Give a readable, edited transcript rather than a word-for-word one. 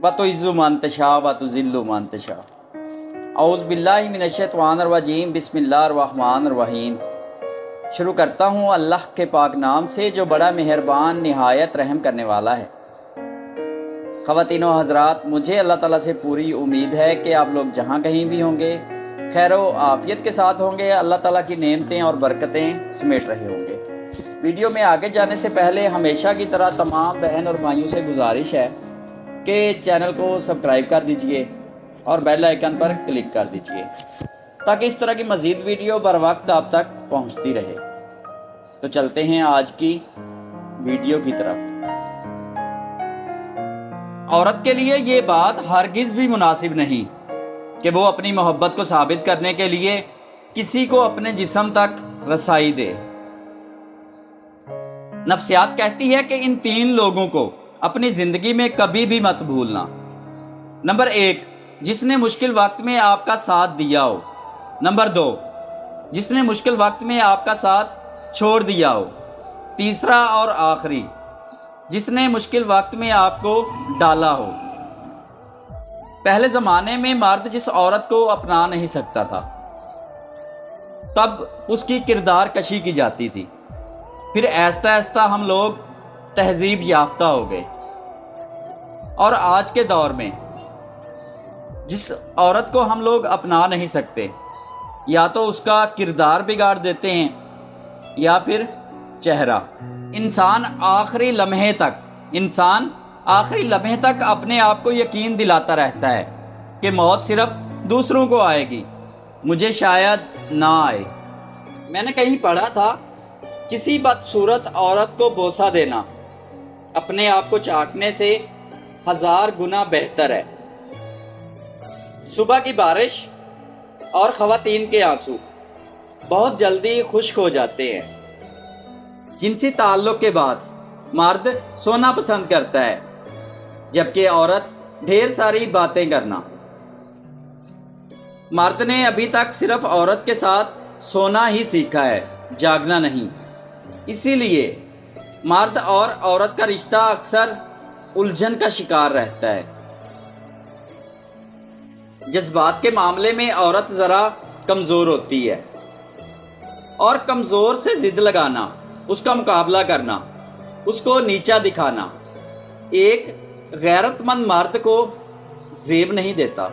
वतुइज़्ज़ु मन तशा वतुज़िल्लु मन तशा। औज़ु बिल्लाहि मिनश्शैतानिर रजीम, बिस्मिल्लाहिर रहमानिर रहीम। शुरू करता हूँ अल्लाह के पाक नाम से जो बड़ा मेहरबान निहायत रहम करने वाला है। ख़वातीन व हज़रात, मुझे अल्लाह ताला से पूरी उम्मीद है कि आप लोग जहाँ कहीं भी होंगे खैर व आफ़ियत के साथ होंगे, अल्लाह ताला की नेमतें और बरकतें समेट रहे होंगे। वीडियो में आगे जाने से पहले हमेशा की तरह तमाम बहन और भाइयों से गुजारिश है कि चैनल को सब्सक्राइब कर दीजिए और बेल आइकन पर क्लिक कर दीजिए ताकि इस तरह की मज़ीद वीडियो बर वक्त आप तक पहुंचती रहे। तो चलते हैं आज की वीडियो की तरफ। औरत के लिए ये बात हरगिज़ भी मुनासिब नहीं कि वो अपनी मोहब्बत को साबित करने के लिए किसी को अपने जिस्म तक रसाई दे। नफ्सियात कहती है कि इन तीन लोगों को अपनी ज़िंदगी में कभी भी मत भूलना। नंबर 1, जिसने मुश्किल वक्त में आपका साथ दिया हो। नंबर 2, जिसने मुश्किल वक्त में आपका साथ छोड़ दिया हो। तीसरा और आखिरी, जिसने मुश्किल वक्त में आपको डाला हो। पहले ज़माने में मर्द जिस औरत को अपना नहीं सकता था तब उसकी किरदार कशी की जाती थी। फिर आहिस्ता आहिस्ता हम लोग तहजीब याफ्ता हो गए और आज के दौर में जिस औरत को हम लोग अपना नहीं सकते या तो उसका किरदार बिगाड़ देते हैं या फिर चेहरा। इंसान आखिरी लम्हे तक अपने आप को यकीन दिलाता रहता है कि मौत सिर्फ दूसरों को आएगी, मुझे शायद ना आए। मैंने कहीं पढ़ा था किसी बदसूरत औरत को बोसा देना अपने आप को चाटने से 1000 गुना बेहतर है। सुबह की बारिश और ख़वातीन के आंसू बहुत जल्दी खुश्क हो जाते हैं। जिनसी ताल्लुक़ के बाद मर्द सोना पसंद करता है जबकि औरत ढेर सारी बातें करना। मर्द ने अभी तक सिर्फ औरत के साथ सोना ही सीखा है, जागना नहीं। इसीलिए मर्द और औरत का रिश्ता अक्सर उलझन का शिकार रहता है। जज्बात के मामले में औरत ज़रा कमज़ोर होती है और कमज़ोर से ज़िद लगाना, उसका मुकाबला करना, उसको नीचा दिखाना एक गैरतमंद मर्द को ज़ेब नहीं देता।